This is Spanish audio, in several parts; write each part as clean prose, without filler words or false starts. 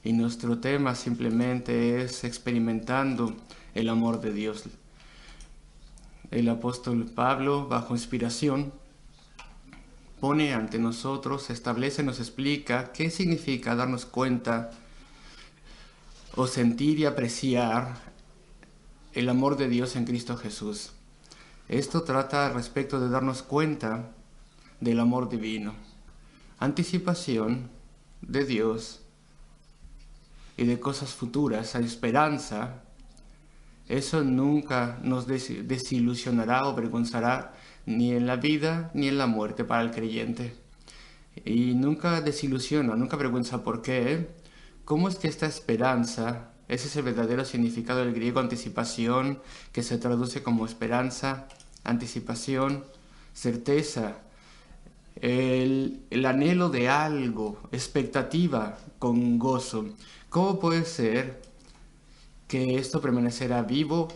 y nuestro tema simplemente es experimentando el amor de Dios. El apóstol Pablo, bajo inspiración, pone ante nosotros, establece, nos explica qué significa darnos cuenta o sentir y apreciar el amor de Dios en Cristo Jesús. Esto trata respecto de darnos cuenta del amor divino, anticipación de Dios y de cosas futuras, a esperanza. Eso nunca nos desilusionará o avergonzará ni en la vida ni en la muerte para el creyente. Y nunca desilusiona, nunca avergüenza. ¿Por qué? ¿Cómo es que esta esperanza, ese es el verdadero significado del griego anticipación, que se traduce como esperanza, anticipación, certeza, el anhelo de algo, expectativa con gozo? ¿Cómo puede ser que esto permanecerá vivo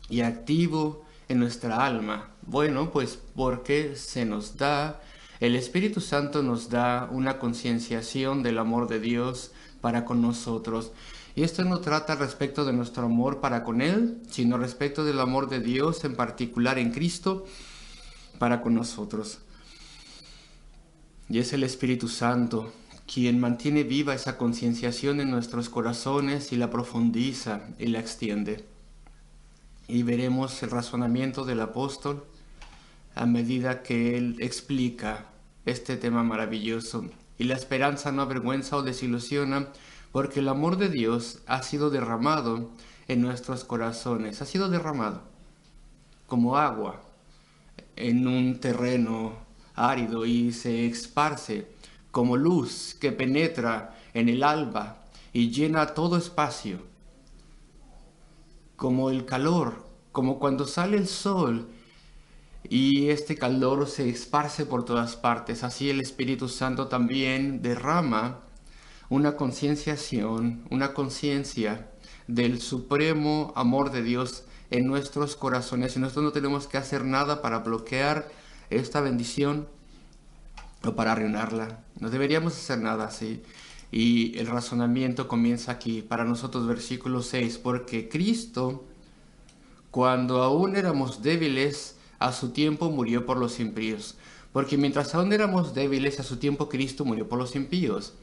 y activo en nuestra alma? Bueno, pues porque el Espíritu Santo nos da una concienciación del amor de Dios para con nosotros. Y esto no trata respecto de nuestro amor para con Él, sino respecto del amor de Dios, en particular en Cristo, para con nosotros. Y es el Espíritu Santo quien mantiene viva esa concienciación en nuestros corazones y la profundiza y la extiende. Y veremos el razonamiento del apóstol a medida que él explica este tema maravilloso. Y la esperanza no avergüenza o desilusiona, porque el amor de Dios ha sido derramado en nuestros corazones, ha sido derramado como agua en un terreno árido y se esparce como luz que penetra en el alba y llena todo espacio, como el calor, como cuando sale el sol y este calor se esparce por todas partes. Así el Espíritu Santo también derrama una concienciación, una conciencia del supremo amor de Dios en nuestros corazones, y nosotros no tenemos que hacer nada para bloquear esta bendición o para arruinarla. No deberíamos hacer nada así. Y el razonamiento comienza aquí para nosotros, versículo 6, porque Cristo, cuando aún éramos débiles, a su tiempo murió por los impíos. Porque mientras aún éramos débiles, a su tiempo Cristo murió por los impíos.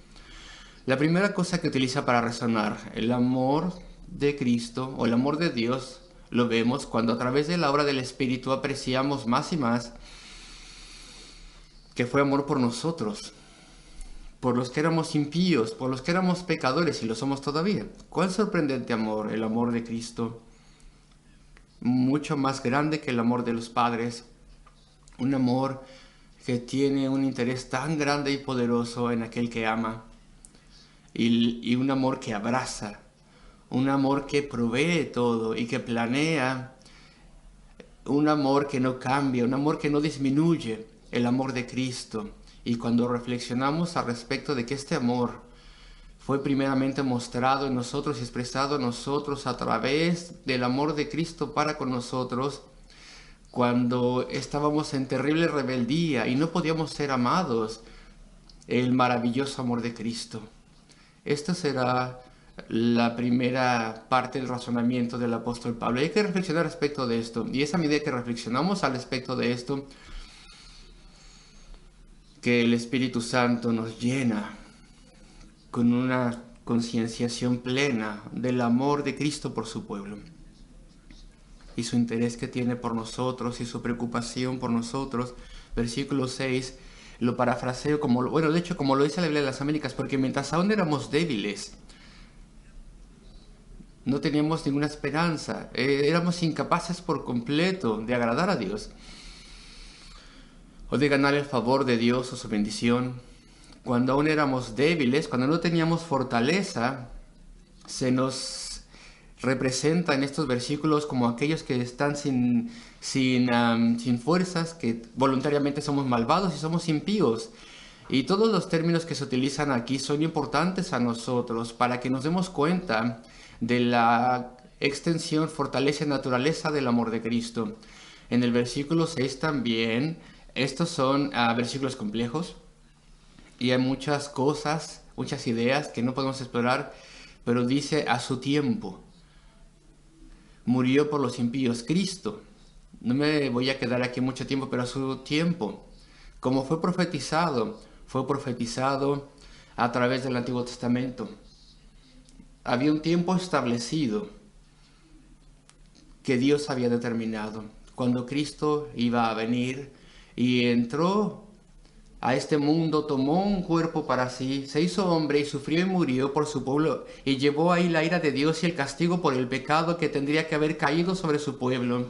La primera cosa que utiliza para razonar el amor de Cristo o el amor de Dios, lo vemos cuando a través de la obra del Espíritu apreciamos más y más que fue amor por nosotros, por los que éramos impíos, por los que éramos pecadores y lo somos todavía. ¿Cuál sorprendente amor? El amor de Cristo, mucho más grande que el amor de los padres, un amor que tiene un interés tan grande y poderoso en aquel que ama, y un amor que abraza, un amor que provee todo y que planea, un amor que no cambia, un amor que no disminuye, el amor de Cristo. Y cuando reflexionamos al respecto de que este amor fue primeramente mostrado en nosotros y expresado en nosotros a través del amor de Cristo para con nosotros, cuando estábamos en terrible rebeldía y no podíamos ser amados, el maravilloso amor de Cristo. Esta será la primera parte del razonamiento del apóstol Pablo. Hay que reflexionar respecto de esto. Y es a medida que reflexionamos al respecto de esto que el Espíritu Santo nos llena con una concienciación plena del amor de Cristo por su pueblo. Y su interés que tiene por nosotros y su preocupación por nosotros. Versículo 6, lo parafraseo como, de hecho como lo dice la Biblia de las Américas, porque mientras aún éramos débiles, no teníamos ninguna esperanza, éramos incapaces por completo de agradar a Dios o de ganar el favor de Dios o su bendición. Cuando aún éramos débiles, cuando no teníamos fortaleza, se nos representa en estos versículos como aquellos que están sin fuerzas, que voluntariamente somos malvados y somos impíos. Y todos los términos que se utilizan aquí son importantes a nosotros para que nos demos cuenta de la extensión, fortaleza y naturaleza del amor de Cristo. En el versículo 6 también, estos son versículos complejos y hay muchas cosas muchas ideas que no podemos explorar, pero dice a su tiempo. Murió por los impíos. Cristo. No me voy a quedar aquí mucho tiempo, pero a su tiempo. Como fue profetizado a través del Antiguo Testamento. Había un tiempo establecido que Dios había determinado, cuando Cristo iba a venir y entró a este mundo, tomó un cuerpo para sí, se hizo hombre y sufrió y murió por su pueblo, y llevó ahí la ira de Dios y el castigo por el pecado que tendría que haber caído sobre su pueblo,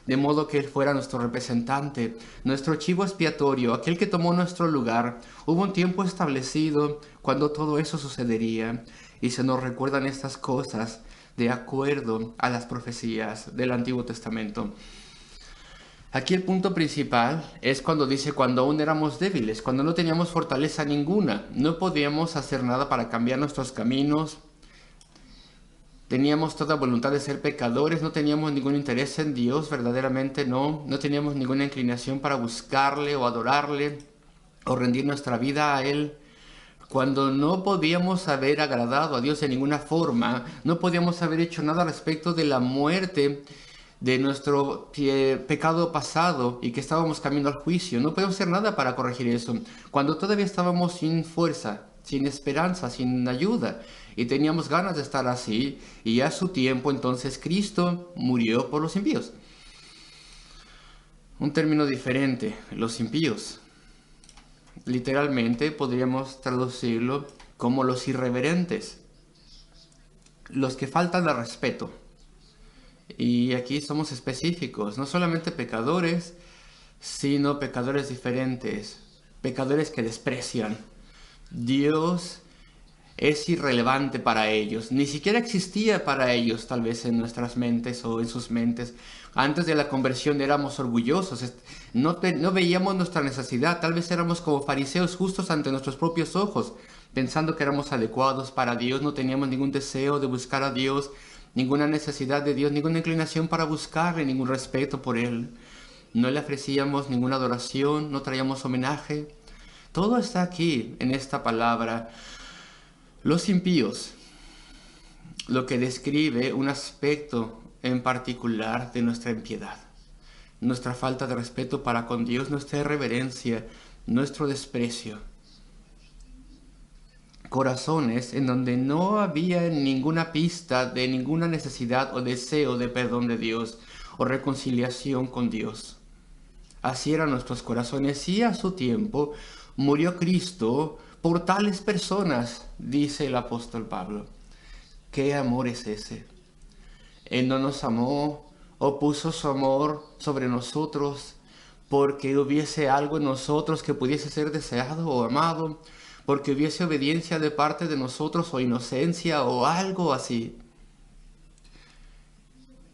de modo que Él fuera nuestro representante, nuestro chivo expiatorio, aquel que tomó nuestro lugar. Hubo un tiempo establecido cuando todo eso sucedería, y se nos recuerdan estas cosas de acuerdo a las profecías del Antiguo Testamento. Aquí el punto principal es cuando dice cuando aún éramos débiles, cuando no teníamos fortaleza ninguna, no podíamos hacer nada para cambiar nuestros caminos, teníamos toda voluntad de ser pecadores, no teníamos ningún interés en Dios, verdaderamente no teníamos ninguna inclinación para buscarle o adorarle o rendir nuestra vida a Él. Cuando no podíamos haber agradado a Dios de ninguna forma, no podíamos haber hecho nada respecto de la muerte de nuestro pecado pasado y que estábamos camino al juicio. No podemos hacer nada para corregir eso. Cuando todavía estábamos sin fuerza, sin esperanza, sin ayuda y teníamos ganas de estar así, y a su tiempo entonces Cristo murió por los impíos. Un término diferente, los impíos. Literalmente podríamos traducirlo como los irreverentes, los que faltan al respeto. Y aquí somos específicos, no solamente pecadores, sino pecadores diferentes, pecadores que desprecian. Dios es irrelevante para ellos, ni siquiera existía para ellos tal vez en nuestras mentes o en sus mentes. Antes de la conversión éramos orgullosos, no veíamos nuestra necesidad, tal vez éramos como fariseos justos ante nuestros propios ojos, pensando que éramos adecuados para Dios, no teníamos ningún deseo de buscar a Dios, ninguna necesidad de Dios, ninguna inclinación para buscarle, ningún respeto por Él. No le ofrecíamos ninguna adoración, no traíamos homenaje. Todo está aquí en esta palabra. Los impíos, lo que describe un aspecto en particular de nuestra impiedad, nuestra falta de respeto para con Dios, nuestra irreverencia, nuestro desprecio. Corazones en donde no había ninguna pista de ninguna necesidad o deseo de perdón de Dios o reconciliación con Dios. Así eran nuestros corazones, y a su tiempo murió Cristo por tales personas, dice el apóstol Pablo. ¿Qué amor es ese? Él no nos amó o puso su amor sobre nosotros porque hubiese algo en nosotros que pudiese ser deseado o amado, porque hubiese obediencia de parte de nosotros o inocencia o algo así.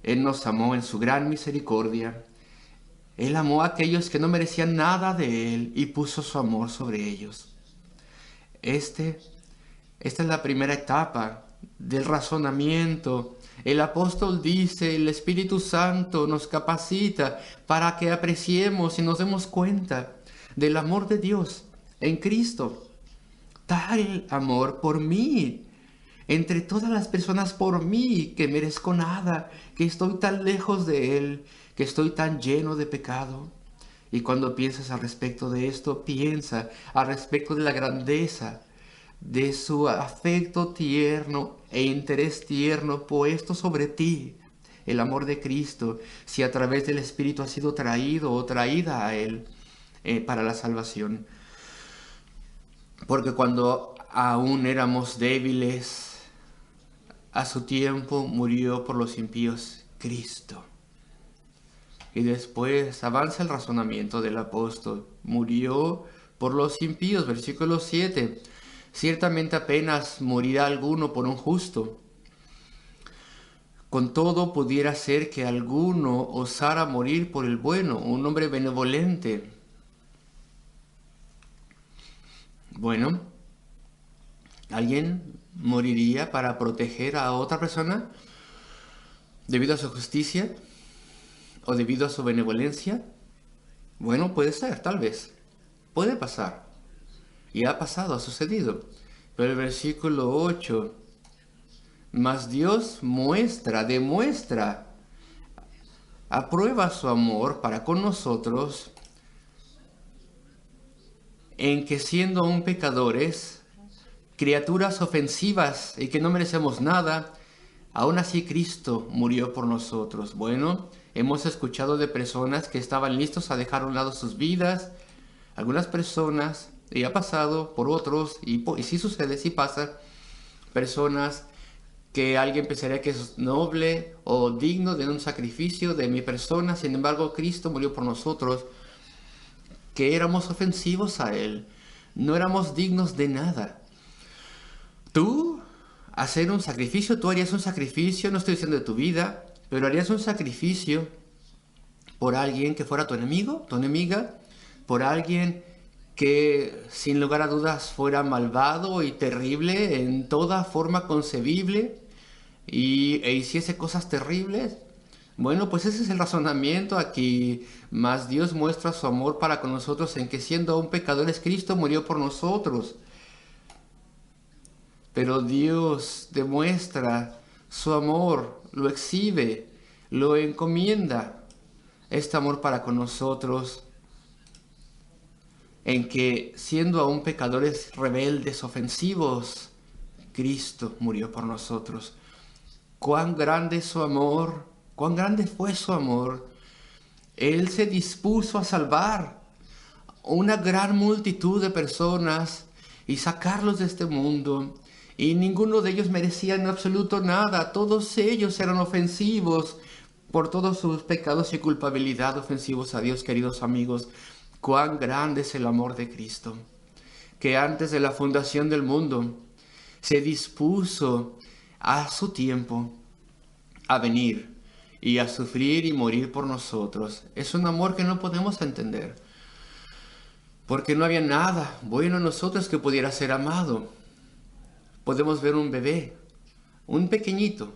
Él nos amó en su gran misericordia. Él amó a aquellos que no merecían nada de Él y puso su amor sobre ellos. Esta es la primera etapa del razonamiento. El apóstol dice, el Espíritu Santo nos capacita para que apreciemos y nos demos cuenta del amor de Dios en Cristo. Tal amor por mí, entre todas las personas por mí, que merezco nada, que estoy tan lejos de Él, que estoy tan lleno de pecado. Y cuando piensas al respecto de esto, piensa al respecto de la grandeza de su afecto tierno e interés tierno puesto sobre ti. El amor de Cristo, si a través del Espíritu has sido traído o traída a Él para la salvación. Porque cuando aún éramos débiles, a su tiempo murió por los impíos Cristo. Y después avanza el razonamiento del apóstol. Murió por los impíos, versículo 7. Ciertamente apenas morirá alguno por un justo. Con todo pudiera ser que alguno osara morir por el bueno, un hombre benevolente. Bueno, ¿alguien moriría para proteger a otra persona debido a su justicia o debido a su benevolencia? Bueno, puede ser, tal vez. Puede pasar. Y ha pasado, ha sucedido. Pero el versículo 8, mas Dios demuestra, aprueba su amor para con nosotros, en que siendo aún pecadores, criaturas ofensivas y que no merecemos nada, aún así Cristo murió por nosotros. Bueno, hemos escuchado de personas que estaban listos a dejar a un lado sus vidas. Algunas personas, y ha pasado por otros, y sí sucede, sí pasa, personas que alguien pensaría que es noble o digno de un sacrificio de mi persona. Sin embargo, Cristo murió por nosotros, que éramos ofensivos a Él. No éramos dignos de nada. Tú hacer un sacrificio, tú harías un sacrificio, no estoy diciendo de tu vida, pero harías un sacrificio por alguien que fuera tu enemigo, tu enemiga, por alguien que sin lugar a dudas fuera malvado y terrible en toda forma concebible e hiciese cosas terribles. Bueno, pues ese es el razonamiento aquí. Mas Dios muestra su amor para con nosotros en que siendo aún pecadores, Cristo murió por nosotros. Pero Dios demuestra su amor, lo exhibe, lo encomienda, este amor para con nosotros, en que siendo aún pecadores rebeldes, ofensivos, Cristo murió por nosotros. Cuán grande es su amor, cuán grande fue su amor. Él se dispuso a salvar una gran multitud de personas y sacarlos de este mundo. Y ninguno de ellos merecía en absoluto nada. Todos ellos eran ofensivos por todos sus pecados y culpabilidad, ofensivos a Dios, queridos amigos. Cuán grande es el amor de Cristo, que antes de la fundación del mundo se dispuso a su tiempo a venir y a sufrir y morir por nosotros. Es un amor que no podemos entender, porque no había nada bueno en nosotros que pudiera ser amado. Podemos ver un bebé, un pequeñito,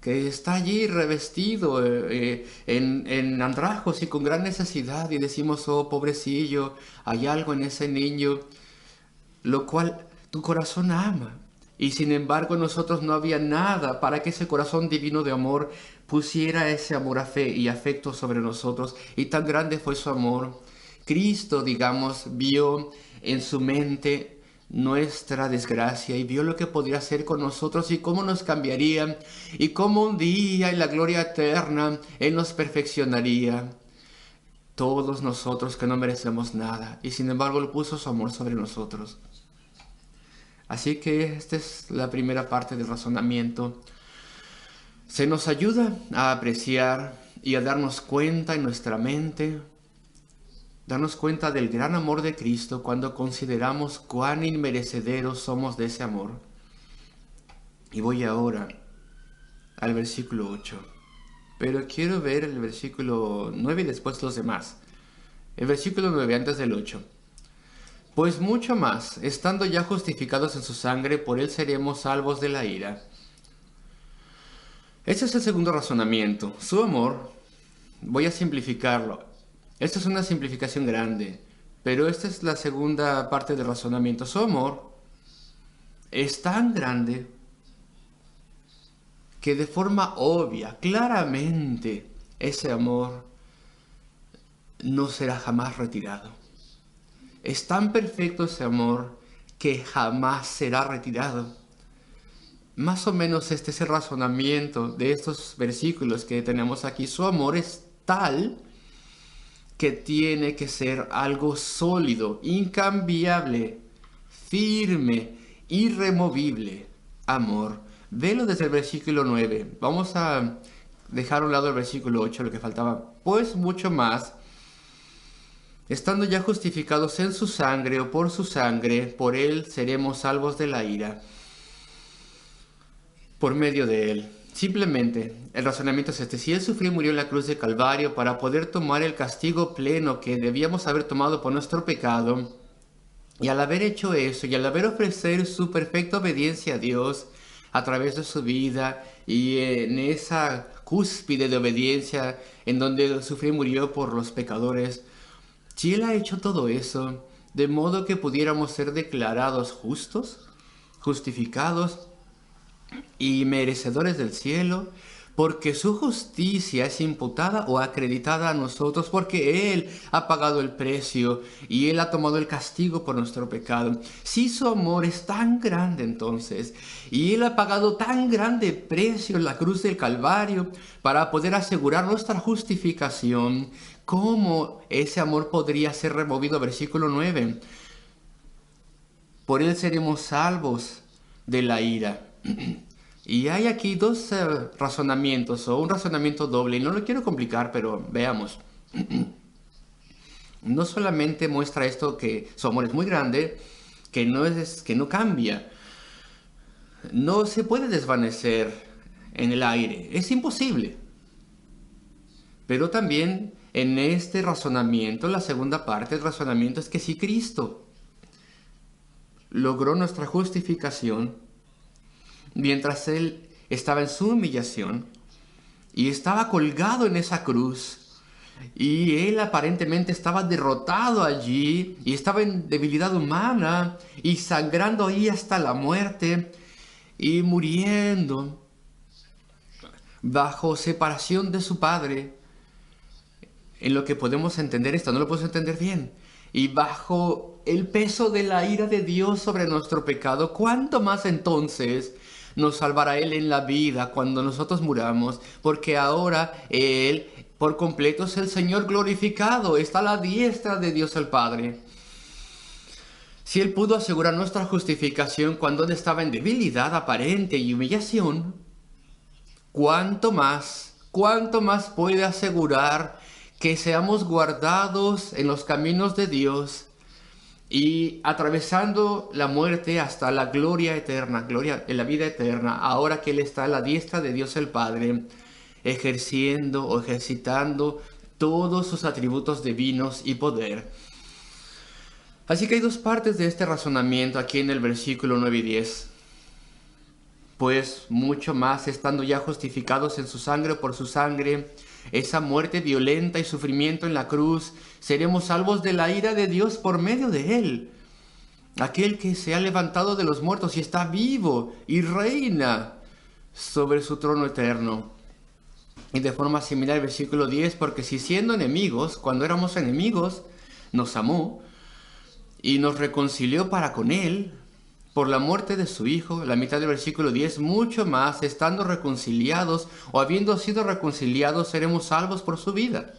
que está allí revestido en andrajos y con gran necesidad, y decimos, oh pobrecillo, hay algo en ese niño, lo cual tu corazón ama. Y sin embargo en nosotros no había nada para que ese corazón divino de amor pusiera ese amor y afecto sobre nosotros. Y tan grande fue su amor. Cristo, digamos, vio en su mente nuestra desgracia y vio lo que podría hacer con nosotros y cómo nos cambiaría y cómo un día en la gloria eterna Él nos perfeccionaría. Todos nosotros que no merecemos nada y sin embargo Él puso su amor sobre nosotros. Así que esta es la primera parte del razonamiento. Se nos ayuda a apreciar y a darnos cuenta en nuestra mente, darnos cuenta del gran amor de Cristo cuando consideramos cuán inmerecederos somos de ese amor. Y voy ahora al versículo 8. Pero quiero ver el versículo 9 y después los demás. El versículo 9 antes del 8. Pues mucho más, estando ya justificados en su sangre, por él seremos salvos de la ira. Este es el segundo razonamiento. Su amor, voy a simplificarlo. Esta es una simplificación grande, pero esta es la segunda parte del razonamiento. Su amor es tan grande que de forma obvia, claramente, ese amor no será jamás retirado. Es tan perfecto ese amor que jamás será retirado. Más o menos este es el razonamiento de estos versículos que tenemos aquí. Su amor es tal que tiene que ser algo sólido, incambiable, firme, irremovible. Amor. Velo desde el versículo 9. Vamos a dejar a un lado el versículo 8, lo que faltaba. Pues mucho más, estando ya justificados en su sangre o por su sangre, por él seremos salvos de la ira. Por medio de él. Simplemente, el razonamiento es este. Si él sufrió y murió en la cruz de Calvario para poder tomar el castigo pleno que debíamos haber tomado por nuestro pecado, y al haber hecho eso, y al haber ofrecido su perfecta obediencia a Dios a través de su vida, y en esa cúspide de obediencia en donde sufrió y murió por los pecadores, si él ha hecho todo eso, de modo que pudiéramos ser declarados justos, justificados y merecedores del cielo, porque su justicia es imputada o acreditada a nosotros, porque Él ha pagado el precio y Él ha tomado el castigo por nuestro pecado. Si su amor es tan grande entonces, y Él ha pagado tan grande precio en la cruz del Calvario para poder asegurar nuestra justificación, ¿cómo ese amor podría ser removido? Versículo 9. Por Él seremos salvos de la ira. Y hay aquí dos razonamientos, o un razonamiento doble, y no lo quiero complicar, pero veamos. No solamente muestra esto que su amor es muy grande, que no cambia, no se puede desvanecer en el aire, es imposible. Pero también en este razonamiento, la segunda parte del razonamiento es que si Cristo logró nuestra justificación, mientras Él estaba en su humillación y estaba colgado en esa cruz, y Él aparentemente estaba derrotado allí y estaba en debilidad humana y sangrando ahí hasta la muerte y muriendo bajo separación de su Padre, en lo que podemos entender esto, no lo podemos entender bien, y bajo el peso de la ira de Dios sobre nuestro pecado, ¿cuánto más entonces nos salvará Él en la vida cuando nosotros muramos? Porque ahora Él por completo es el Señor glorificado, está a la diestra de Dios el Padre. Si Él pudo asegurar nuestra justificación cuando Él estaba en debilidad aparente y humillación, ¿cuánto más puede asegurar que seamos guardados en los caminos de Dios y atravesando la muerte hasta la gloria eterna, gloria en la vida eterna, ahora que Él está a la diestra de Dios el Padre, ejerciendo o ejercitando todos sus atributos divinos y poder? Así que hay dos partes de este razonamiento aquí en el versículo 9 y 10. Pues mucho más, estando ya justificados en su sangre por su sangre, esa muerte violenta y sufrimiento en la cruz, seremos salvos de la ira de Dios por medio de Él. Aquel que se ha levantado de los muertos y está vivo y reina sobre su trono eterno. Y de forma similar el versículo 10, porque si siendo enemigos, cuando éramos enemigos, nos amó y nos reconcilió para con Él, por la muerte de su Hijo, la mitad del versículo 10, mucho más, estando reconciliados o habiendo sido reconciliados, seremos salvos por su vida.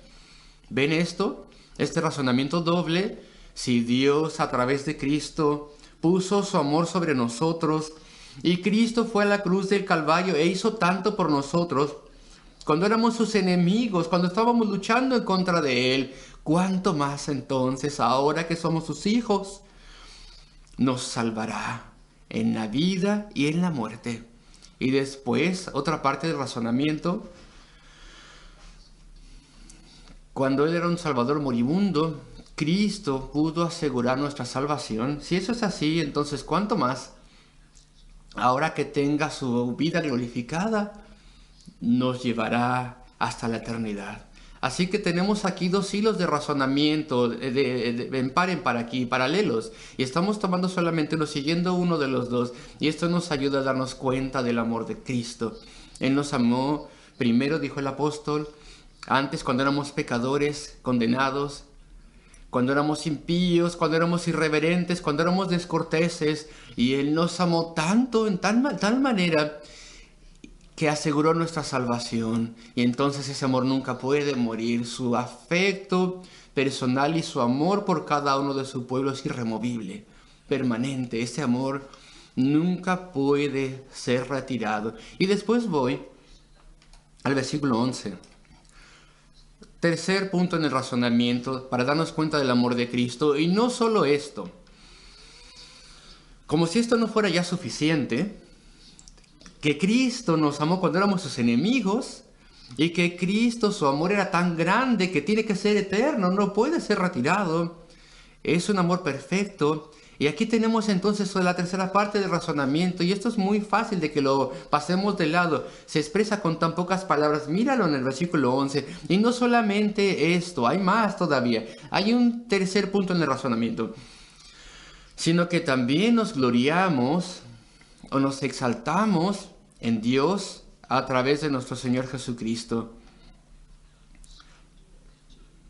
¿Ven esto? Este razonamiento doble. Si Dios a través de Cristo puso su amor sobre nosotros y Cristo fue a la cruz del Calvario e hizo tanto por nosotros, cuando éramos sus enemigos, cuando estábamos luchando en contra de Él, ¿cuánto más entonces, ahora que somos sus hijos, nos salvará en la vida y en la muerte? Y después, otra parte del razonamiento, cuando Él era un Salvador moribundo, Cristo pudo asegurar nuestra salvación. Si eso es así, entonces ¿cuánto más, ahora que tenga su vida glorificada, nos llevará hasta la eternidad? Así que tenemos aquí dos hilos de razonamiento en par aquí, paralelos, y estamos tomando solamente uno, siguiendo uno de los dos, y esto nos ayuda a darnos cuenta del amor de Cristo. Él nos amó primero, dijo el apóstol, antes cuando éramos pecadores, condenados, cuando éramos impíos, cuando éramos irreverentes, cuando éramos descorteses, y Él nos amó tanto, en tal manera, que aseguró nuestra salvación. Y entonces ese amor nunca puede morir. Su afecto personal y su amor por cada uno de su pueblo es irremovible, permanente. Ese amor nunca puede ser retirado. Y después voy al versículo 11. Tercer punto en el razonamiento para darnos cuenta del amor de Cristo. Y no solo esto. Como si esto no fuera ya suficiente, que Cristo nos amó cuando éramos sus enemigos, y que Cristo, su amor era tan grande que tiene que ser eterno, no puede ser retirado. Es un amor perfecto. Y aquí tenemos entonces la tercera parte del razonamiento, y esto es muy fácil de que lo pasemos de lado. Se expresa con tan pocas palabras. Míralo en el versículo 11. Y no solamente esto, hay más todavía. Hay un tercer punto en el razonamiento. sino que también nos gloriamos o nos exaltamos en Dios a través de nuestro Señor Jesucristo,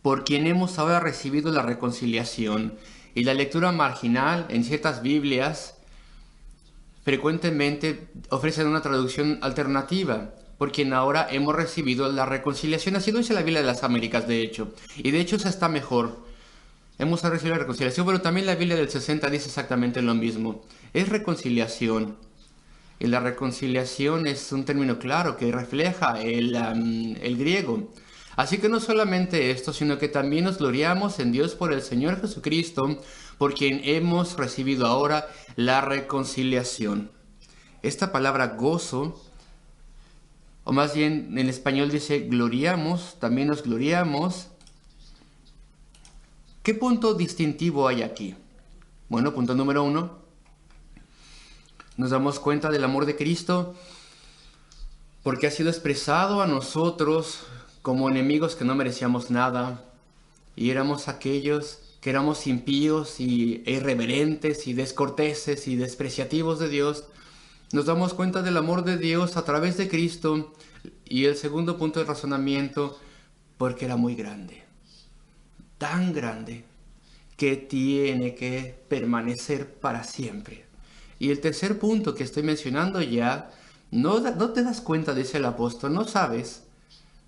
por quien hemos ahora recibido la reconciliación. Y la lectura marginal en ciertas Biblias frecuentemente ofrecen una traducción alternativa, por quien ahora hemos recibido la reconciliación. Así lo dice la Biblia de las Américas, de hecho. Y de hecho esa está mejor. Hemos recibido la reconciliación, pero también la Biblia del 60 dice exactamente lo mismo. Es reconciliación. Y la reconciliación es un término claro que refleja el griego. Así que no solamente esto, sino que también nos gloriamos en Dios por el Señor Jesucristo, por quien hemos recibido ahora la reconciliación. Esta palabra gozo, o más bien en español dice gloriamos, también nos gloriamos. ¿Qué punto distintivo hay aquí? Bueno, punto número 1. Nos damos cuenta del amor de Cristo porque ha sido expresado a nosotros como enemigos que no merecíamos nada, y éramos aquellos que éramos impíos e irreverentes y descorteses y despreciativos de Dios. Nos damos cuenta del amor de Dios a través de Cristo. Y el segundo punto de razonamiento, porque era muy grande, tan grande que tiene que permanecer para siempre. Y el tercer punto que estoy mencionando ya, no te das cuenta, dice el apóstol, no sabes.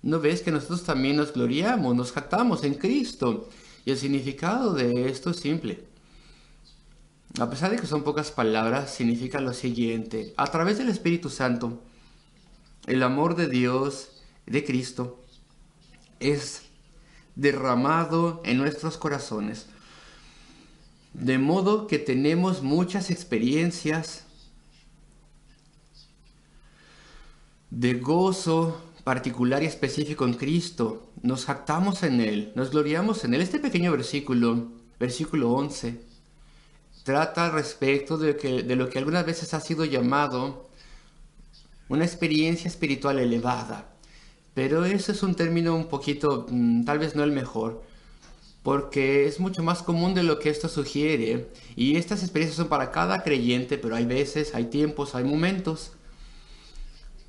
¿No ves que nosotros también nos gloriamos, nos jactamos en Cristo? Y el significado de esto es simple. A pesar de que son pocas palabras, significa lo siguiente. A través del Espíritu Santo, el amor de Dios, de Cristo, es derramado en nuestros corazones. De modo que tenemos muchas experiencias de gozo particular y específico en Cristo. Nos jactamos en Él, nos gloriamos en Él. Este pequeño versículo 11, trata al respecto de lo que algunas veces ha sido llamado una experiencia espiritual elevada. Pero ese es un término un poquito, tal vez no el mejor, porque es mucho más común de lo que esto sugiere. Y estas experiencias son para cada creyente, pero hay veces, hay tiempos, hay momentos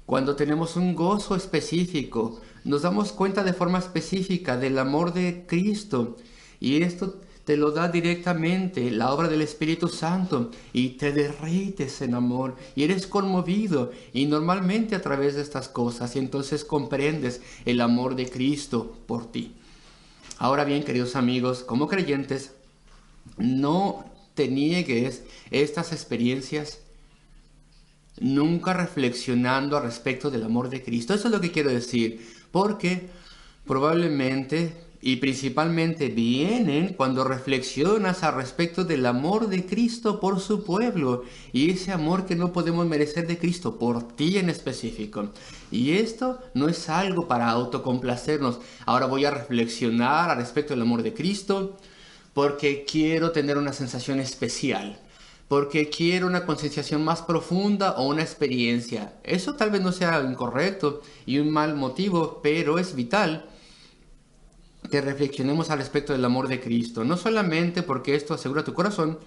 cuando tenemos un gozo específico, nos damos cuenta de forma específica del amor de Cristo, y esto te lo da directamente la obra del Espíritu Santo, y te derrites en amor y eres conmovido, y normalmente a través de estas cosas, y entonces comprendes el amor de Cristo por ti. Ahora bien, queridos amigos, como creyentes, no te niegues estas experiencias, nunca reflexionando al respecto del amor de Cristo. Eso es lo que quiero decir, porque probablemente y principalmente vienen cuando reflexionas al respecto del amor de Cristo por su pueblo, y ese amor que no podemos merecer de Cristo por ti en específico. Y esto no es algo para autocomplacernos. Ahora voy a reflexionar al respecto del amor de Cristo porque quiero tener una sensación especial, porque quiero una concienciación más profunda o una experiencia. Eso tal vez no sea incorrecto y un mal motivo, pero es vital que reflexionemos al respecto del amor de Cristo. No solamente porque esto asegura tu corazón,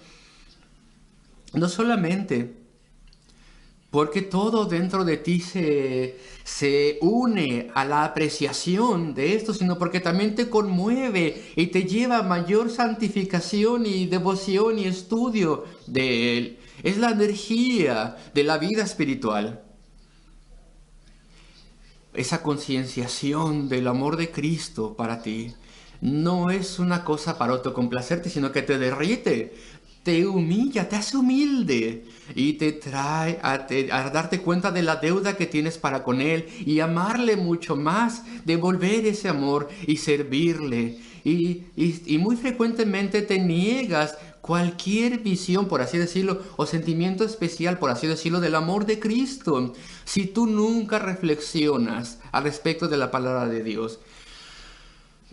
no solamente porque todo dentro de ti se une a la apreciación de esto, sino porque también te conmueve y te lleva a mayor santificación y devoción y estudio de Él. Es la energía de la vida espiritual. Esa concienciación del amor de Cristo para ti no es una cosa para autocomplacerte, sino que te derrite, te humilla, te hace humilde y te trae a darte cuenta de la deuda que tienes para con Él y amarle mucho más, devolver ese amor y servirle. Y muy frecuentemente te niegas cualquier visión, por así decirlo, o sentimiento especial, por así decirlo, del amor de Cristo, si tú nunca reflexionas al respecto de la palabra de Dios.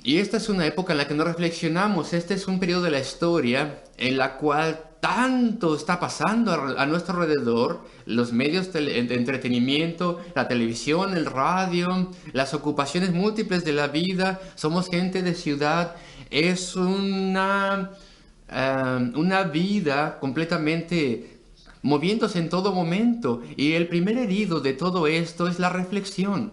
Y esta es una época en la que no reflexionamos. Este es un periodo de la historia en la cual tanto está pasando a nuestro alrededor. Los medios de entretenimiento, la televisión, el radio, las ocupaciones múltiples de la vida. Somos gente de ciudad. Es una una vida completamente moviéndose en todo momento. Y el primer herido de todo esto es la reflexión.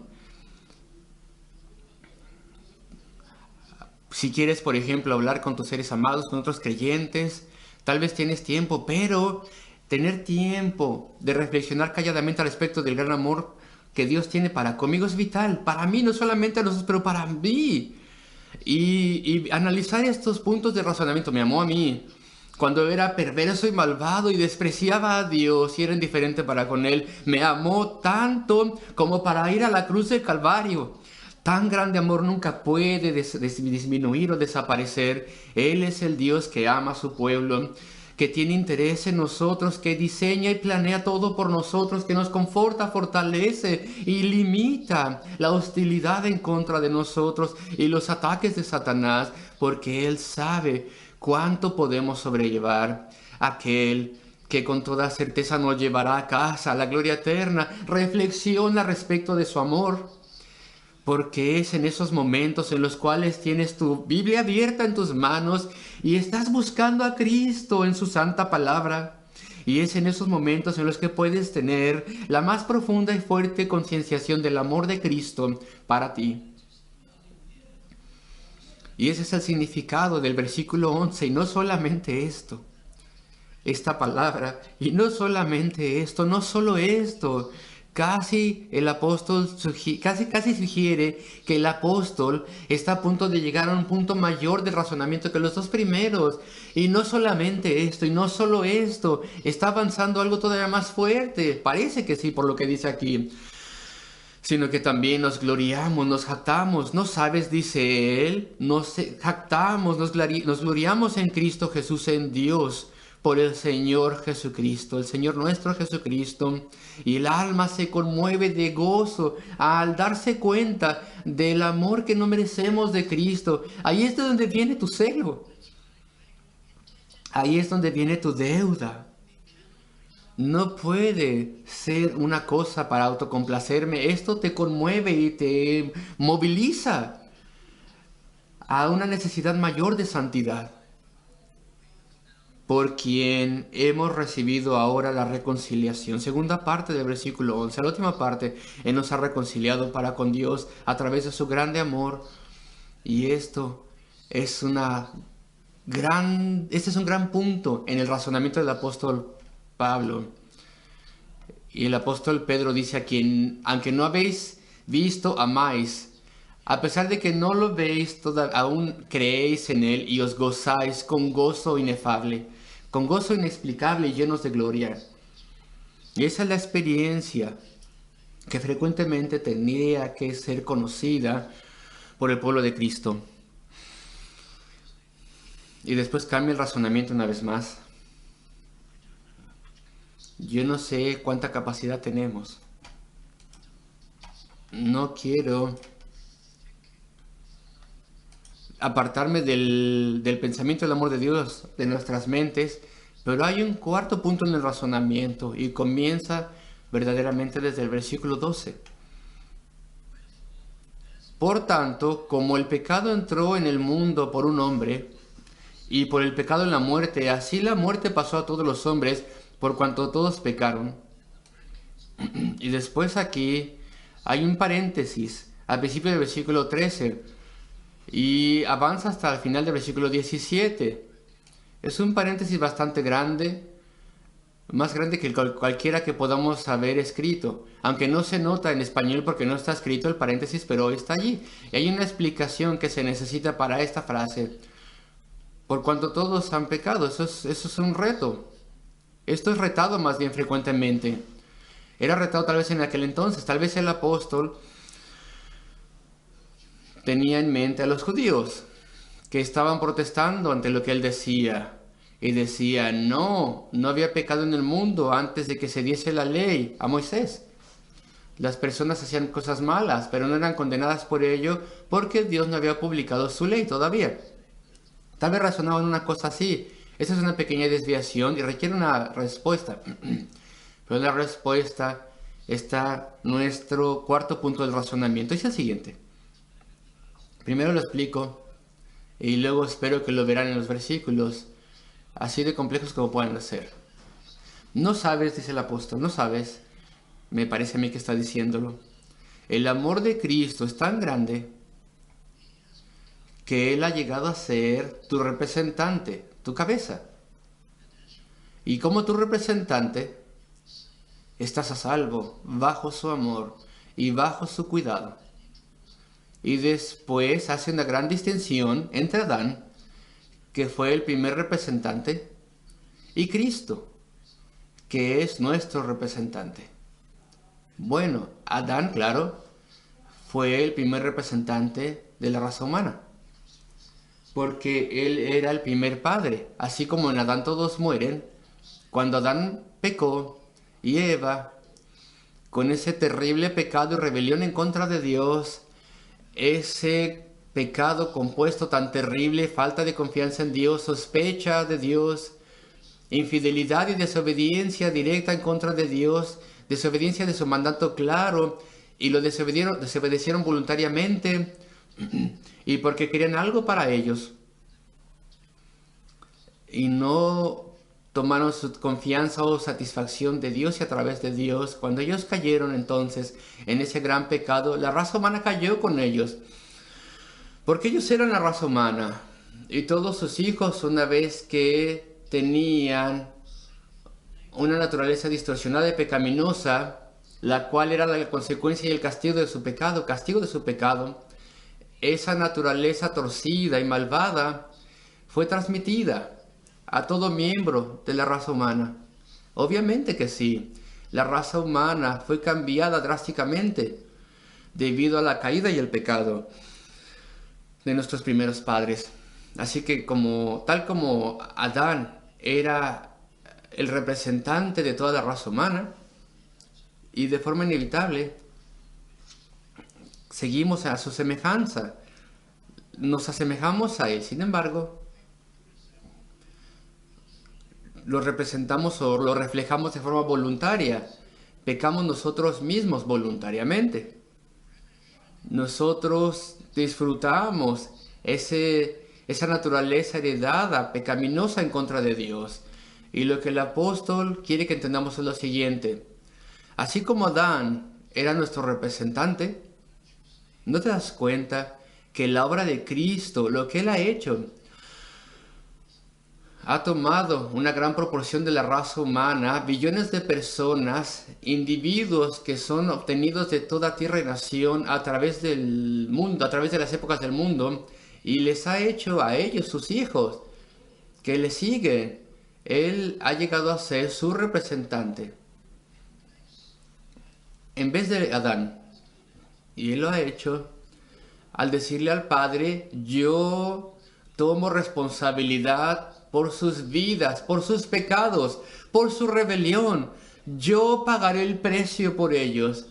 Si quieres, por ejemplo, hablar con tus seres amados, con otros creyentes, tal vez tienes tiempo, pero tener tiempo de reflexionar calladamente al respecto del gran amor que Dios tiene para conmigo es vital. Para mí, no solamente a nosotros, pero para mí. Y analizar estos puntos de razonamiento. Me amó a mí cuando era perverso y malvado y despreciaba a Dios y era indiferente para con Él. Me amó tanto como para ir a la cruz del Calvario. Tan grande amor nunca puede disminuir o desaparecer. Él es el Dios que ama a su pueblo, que tiene interés en nosotros, que diseña y planea todo por nosotros, que nos conforta, fortalece y limita la hostilidad en contra de nosotros y los ataques de Satanás, porque Él sabe cuánto podemos sobrellevar. Aquel que con toda certeza nos llevará a casa, a la gloria eterna, reflexiona respecto de su amor. Porque es en esos momentos en los cuales tienes tu Biblia abierta en tus manos y estás buscando a Cristo en su santa palabra. Y es en esos momentos en los que puedes tener la más profunda y fuerte concienciación del amor de Cristo para ti. Y ese es el significado del versículo 11. Y no solamente esto, esta palabra, y no solamente esto, no solo esto. Casi el apóstol casi sugiere que el apóstol está a punto de llegar a un punto mayor de razonamiento que los dos primeros. Y no solamente esto, y no solo esto, está avanzando algo todavía más fuerte. Parece que sí, por lo que dice aquí. Sino que también nos gloriamos, nos jactamos. ¿No sabes? Dice él. Nos jactamos, nos gloriamos en Cristo Jesús, en Dios, por el Señor Jesucristo, el Señor nuestro Jesucristo. Y el alma se conmueve de gozo al darse cuenta del amor que no merecemos de Cristo. Ahí es de donde viene tu celo. Ahí es donde viene tu deuda. No puede ser una cosa para autocomplacerme. Esto te conmueve y te moviliza a una necesidad mayor de santidad, por quien hemos recibido ahora la reconciliación. Segunda parte del versículo 11. La última parte, Él nos ha reconciliado para con Dios a través de su grande amor. Y esto es este es un gran punto en el razonamiento del apóstol Pablo. Y el apóstol Pedro dice aquí, aunque no habéis visto, amáis. A pesar de que no lo veis, aún creéis en Él y os gozáis con gozo inefable, con gozo inexplicable y llenos de gloria. Y esa es la experiencia que frecuentemente tendría que ser conocida por el pueblo de Cristo. Y después cambia el razonamiento una vez más. Yo no sé cuánta capacidad tenemos. No quiero apartarme del pensamiento del amor de Dios de nuestras mentes, pero hay un cuarto punto en el razonamiento y comienza verdaderamente desde el versículo 12. Por tanto, como el pecado entró en el mundo por un hombre, y por el pecado en la muerte, así la muerte pasó a todos los hombres, por cuanto todos pecaron. Y después aquí hay un paréntesis al principio del versículo 13 y avanza hasta el final del versículo 17. Es un paréntesis bastante grande, más grande que cualquiera que podamos haber escrito, aunque no se nota en español porque no está escrito el paréntesis, pero está allí. Y hay una explicación que se necesita para esta frase. Por cuanto todos han pecado, eso es un reto. Esto es retado más bien frecuentemente. Era retado tal vez en aquel entonces. Tal vez el apóstol tenía en mente a los judíos que estaban protestando ante lo que él decía. Y decía, no había pecado en el mundo antes de que se diese la ley a Moisés. Las personas hacían cosas malas, pero no eran condenadas por ello porque Dios no había publicado su ley todavía. Tal vez razonaban una cosa así. Esa es una pequeña desviación y requiere una respuesta. Pero la respuesta está nuestro cuarto punto del razonamiento. Es el siguiente. Primero lo explico y luego espero que lo verán en los versículos. así de complejos como puedan ser. No sabes, dice el apóstol, no sabes, me parece a mí que está diciéndolo. El amor de Cristo es tan grande que Él ha llegado a ser tu representante, tu cabeza. Y como tu representante, estás a salvo bajo su amor y bajo su cuidado. Y después hace una gran distinción entre Adán, que fue el primer representante, y Cristo, que es nuestro representante. Bueno, Adán, claro, fue el primer representante de la raza humana, porque él era el primer padre. Así como en Adán todos mueren, cuando Adán pecó y Eva, con ese terrible pecado y rebelión en contra de Dios, ese pecado compuesto tan terrible, falta de confianza en Dios, sospecha de Dios, infidelidad y desobediencia directa en contra de Dios, desobediencia de su mandato claro, y lo desobedecieron voluntariamente y porque querían algo para ellos y no tomaron su confianza o satisfacción de Dios y a través de Dios. Cuando ellos cayeron entonces en ese gran pecado, la raza humana cayó con ellos, porque ellos eran la raza humana y todos sus hijos, una vez que tenían una naturaleza distorsionada y pecaminosa, la cual era la consecuencia y el castigo de su pecado, esa naturaleza torcida y malvada fue transmitida a todo miembro de la raza humana. Obviamente que sí, la raza humana fue cambiada drásticamente debido a la caída y el pecado de nuestros primeros padres. Así que tal como Adán era el representante de toda la raza humana, y de forma inevitable seguimos a su semejanza, nos asemejamos a él. Sin embargo, lo representamos o lo reflejamos de forma voluntaria. Pecamos nosotros mismos voluntariamente. Nosotros disfrutamos esa naturaleza heredada, pecaminosa en contra de Dios. Y lo que el apóstol quiere que entendamos es lo siguiente. Así como Adán era nuestro representante, ¿no te das cuenta que la obra de Cristo, lo que Él ha hecho, ha tomado una gran proporción de la raza humana, billones de personas, individuos que son obtenidos de toda tierra y nación a través del mundo, a través de las épocas del mundo, y les ha hecho a ellos, sus hijos, que le siguen? Él ha llegado a ser su representante en vez de Adán. Y Él lo ha hecho al decirle al Padre: yo tomo responsabilidad por sus vidas, por sus pecados, por su rebelión. Yo pagaré el precio por ellos.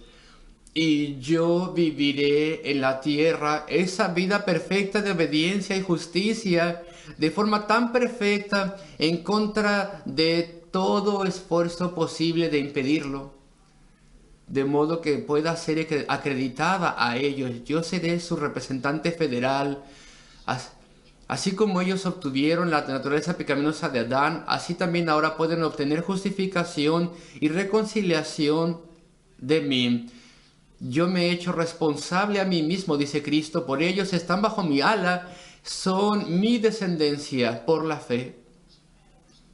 Y yo viviré en la tierra esa vida perfecta de obediencia y justicia, de forma tan perfecta, en contra de todo esfuerzo posible de impedirlo, de modo que pueda ser acreditada a ellos. Yo seré su representante federal. Así como ellos obtuvieron la naturaleza pecaminosa de Adán, así también ahora pueden obtener justificación y reconciliación de mí. Yo me he hecho responsable a mí mismo, dice Cristo, por ellos están bajo mi ala, son mi descendencia por la fe.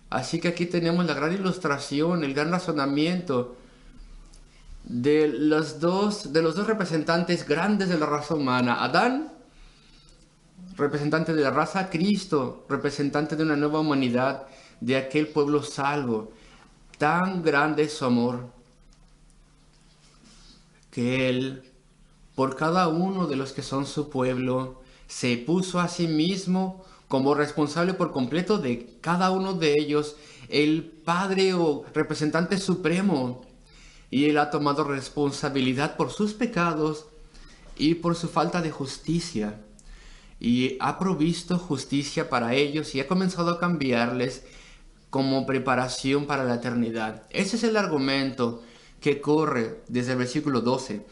Así que aquí tenemos la gran ilustración, el gran razonamiento de los dos representantes grandes de la raza humana. Adán, representante de la raza; Cristo, representante de una nueva humanidad, de aquel pueblo salvo. Tan grande es su amor que Él, por cada uno de los que son su pueblo, se puso a sí mismo como responsable por completo de cada uno de ellos, el Padre o representante supremo. Y Él ha tomado responsabilidad por sus pecados y por su falta de justicia. Y ha provisto justicia para ellos y ha comenzado a cambiarles como preparación para la eternidad. Ese es el argumento que corre desde el versículo 12.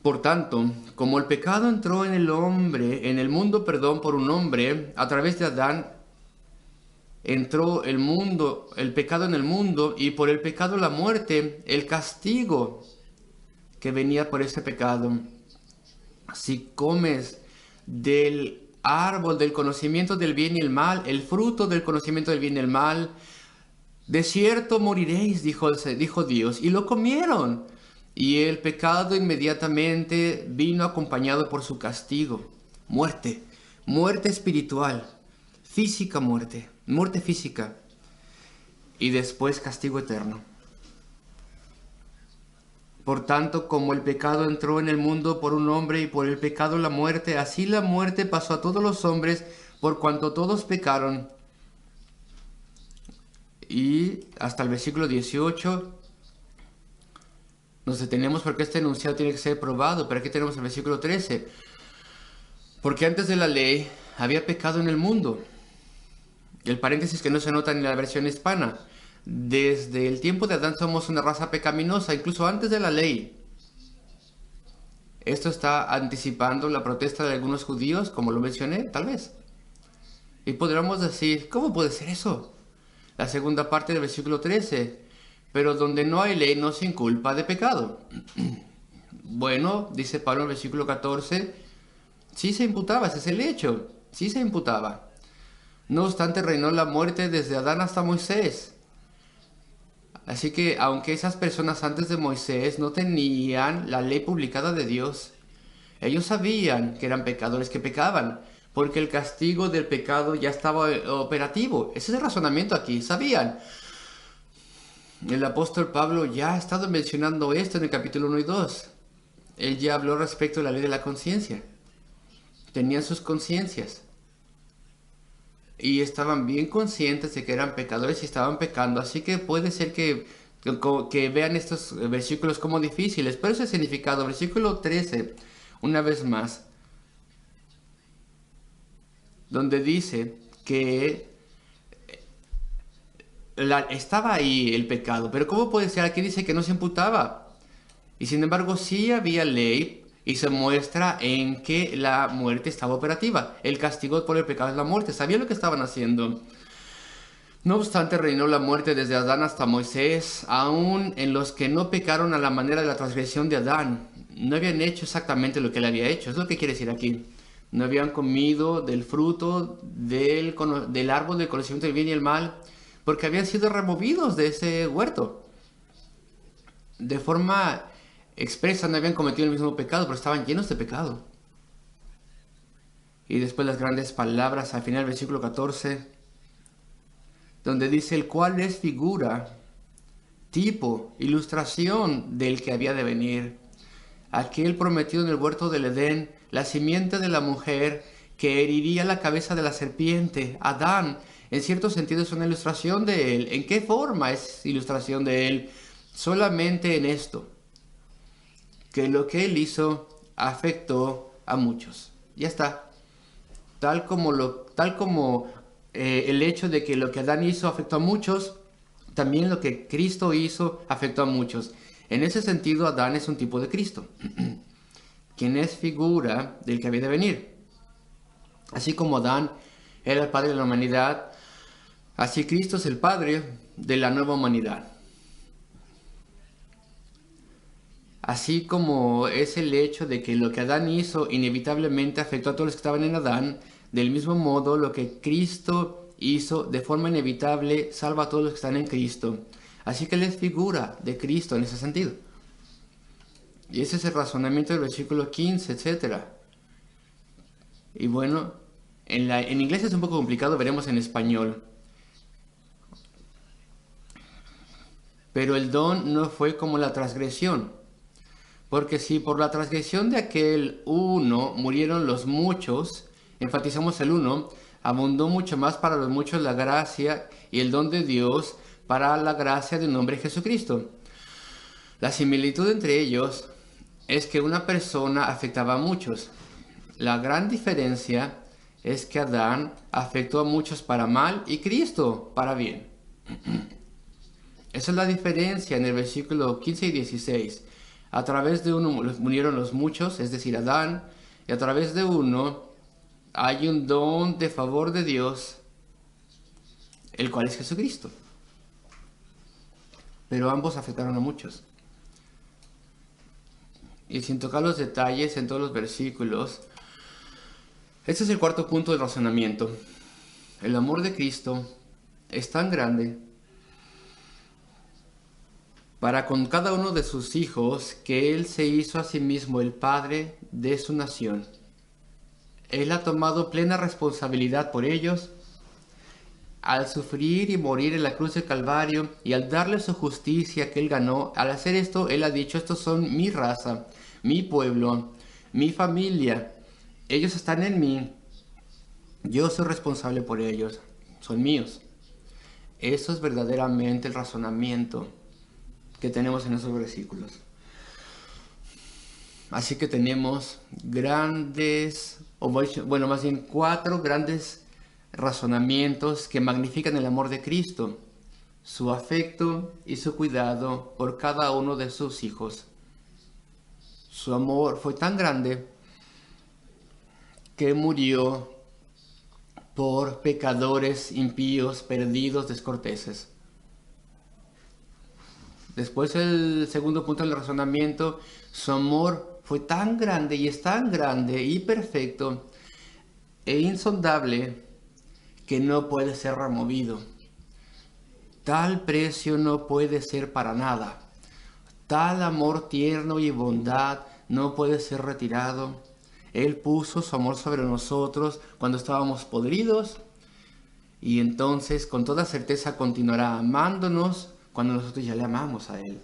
Por tanto, como el pecado entró en el mundo por un hombre, a través de Adán, entró el pecado en el mundo, y por el pecado la muerte, el castigo que venía por ese pecado. Si comes del árbol del conocimiento del bien y el mal, el fruto del conocimiento del bien y el mal, de cierto moriréis, dijo Dios, y lo comieron. Y el pecado inmediatamente vino acompañado por su castigo, muerte, muerte espiritual, física muerte, muerte física, y después castigo eterno. Por tanto, como el pecado entró en el mundo por un hombre y por el pecado la muerte, así la muerte pasó a todos los hombres por cuanto todos pecaron. Y hasta el versículo 18 nos detenemos porque este enunciado tiene que ser probado. Pero aquí tenemos el versículo 13. Porque antes de la ley había pecado en el mundo. El paréntesis que no se nota en la versión hispana. Desde el tiempo de Adán somos una raza pecaminosa, incluso antes de la ley. Esto está anticipando la protesta de algunos judíos, como lo mencioné, tal vez. Y podríamos decir, ¿cómo puede ser eso? La segunda parte del versículo 13. Pero donde no hay ley no se inculpa de pecado. Bueno, dice Pablo en el versículo 14, sí se imputaba, ese es el hecho, sí se imputaba. No obstante, reinó la muerte desde Adán hasta Moisés. Así que, aunque esas personas antes de Moisés no tenían la ley publicada de Dios, ellos sabían que eran pecadores, que pecaban, porque el castigo del pecado ya estaba operativo. Ese es el razonamiento aquí, sabían. El apóstol Pablo ya ha estado mencionando esto en el capítulo 1 y 2. Él ya habló respecto a la ley de la conciencia. Tenían sus conciencias. Y estaban bien conscientes de que eran pecadores y estaban pecando. Así que puede ser que vean estos versículos como difíciles. Pero ese significado, versículo 13, una vez más, donde dice que estaba ahí el pecado. Pero ¿cómo puede ser? Aquí dice que no se imputaba. Y sin embargo sí había ley. Y se muestra en que la muerte estaba operativa. El castigo por el pecado es la muerte. Sabían lo que estaban haciendo. No obstante, reinó la muerte desde Adán hasta Moisés, aún en los que no pecaron a la manera de la transgresión de Adán. No habían hecho exactamente lo que él había hecho. Es lo que quiere decir aquí. No habían comido del fruto del árbol del conocimiento del bien y el mal, porque habían sido removidos de ese huerto. De forma expresa, no habían cometido el mismo pecado, pero estaban llenos de pecado. Y después las grandes palabras al final del versículo 14, donde dice: el cual es figura, tipo, ilustración del que había de venir, aquel prometido en el huerto del Edén, la simiente de la mujer que heriría la cabeza de la serpiente. Adán, en cierto sentido, es una ilustración de él. ¿En qué forma es ilustración de él? Solamente en esto, que lo que él hizo afectó a muchos. Ya está. Tal como el hecho de que lo que Adán hizo afectó a muchos, también lo que Cristo hizo afectó a muchos. En ese sentido, Adán es un tipo de Cristo, quien es figura del que había de venir. Así como Adán era el padre de la humanidad, así Cristo es el padre de la nueva humanidad. Así como es el hecho de que lo que Adán hizo inevitablemente afectó a todos los que estaban en Adán, del mismo modo lo que Cristo hizo de forma inevitable salva a todos los que están en Cristo. Así que Él es figura de Cristo en ese sentido. Y ese es el razonamiento del versículo 15, etc. Y bueno, en inglés es un poco complicado, veremos en español. Pero el don no fue como la transgresión. Porque si por la transgresión de aquel uno murieron los muchos, enfatizamos el uno, abundó mucho más para los muchos la gracia y el don de Dios para la gracia de un hombre Jesucristo. La similitud entre ellos es que una persona afectaba a muchos. La gran diferencia es que Adán afectó a muchos para mal y Cristo para bien. Esa es la diferencia en el versículo 15 y 16. A través de uno murieron los muchos, es decir, Adán, y a través de uno hay un don de favor de Dios, el cual es Jesucristo. Pero ambos afectaron a muchos. Y sin tocar los detalles en todos los versículos, este es el cuarto punto del razonamiento. El amor de Cristo es tan grande para con cada uno de sus hijos que Él se hizo a sí mismo el Padre de su nación. Él ha tomado plena responsabilidad por ellos al sufrir y morir en la cruz del Calvario y al darle su justicia que Él ganó. Al hacer esto, Él ha dicho: estos son mi raza, mi pueblo, mi familia. Ellos están en mí. Yo soy responsable por ellos. Son míos. Eso es verdaderamente el razonamiento que tenemos en esos versículos. Así que tenemos más bien 4 grandes razonamientos que magnifican el amor de Cristo, su afecto y su cuidado por cada uno de sus hijos. Su amor fue tan grande que murió por pecadores, impíos, perdidos, descorteses. Después, el segundo punto del razonamiento: su amor fue tan grande y es tan grande y perfecto e insondable que no puede ser removido. Tal precio no puede ser para nada. Tal amor tierno y bondad no puede ser retirado. Él puso su amor sobre nosotros cuando estábamos podridos, y entonces con toda certeza continuará amándonos cuando nosotros ya le amamos a Él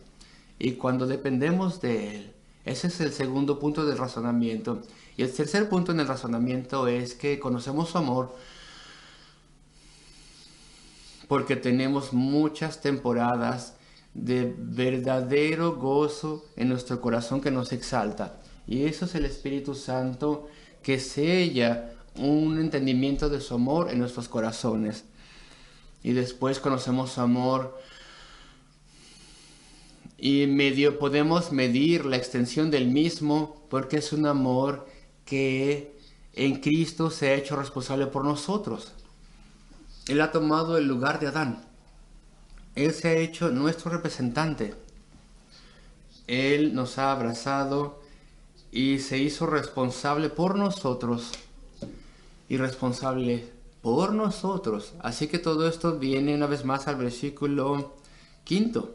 y cuando dependemos de Él. Ese es el segundo punto del razonamiento. Y el tercer punto en el razonamiento es que conocemos su amor porque tenemos muchas temporadas de verdadero gozo en nuestro corazón que nos exalta. Y eso es el Espíritu Santo que sella un entendimiento de su amor en nuestros corazones. Y después conocemos su amor y podemos medir la extensión del mismo, porque es un amor que en Cristo se ha hecho responsable por nosotros. Él ha tomado el lugar de Adán. Él se ha hecho nuestro representante. Él nos ha abrazado y se hizo responsable por nosotros y responsable por nosotros. Así que todo esto viene una vez más al versículo 5.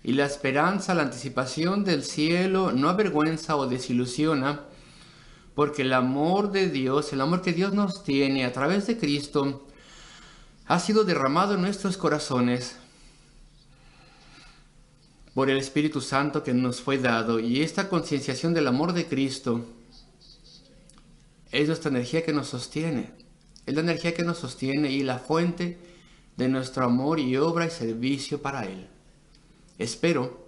Y la esperanza, la anticipación del cielo no avergüenza o desilusiona, porque el amor de Dios, el amor que Dios nos tiene a través de Cristo, ha sido derramado en nuestros corazones por el Espíritu Santo que nos fue dado. Y esta concienciación del amor de Cristo es nuestra energía que nos sostiene. Es la energía que nos sostiene y la fuente de nuestro amor y obra y servicio para Él. Espero,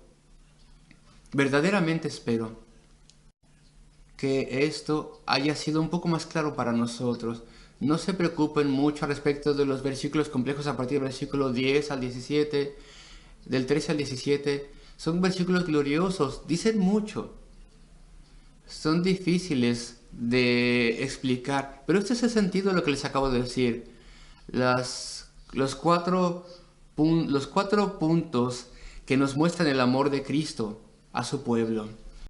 verdaderamente espero, que esto haya sido un poco más claro para nosotros. No se preocupen mucho al respecto de los versículos complejos a partir del versículo 10 al 17, del 13 al 17. Son versículos gloriosos, dicen mucho. Son difíciles de explicar, pero este es el sentido de lo que les acabo de decir. Los cuatro puntos que nos muestran el amor de Cristo a su pueblo.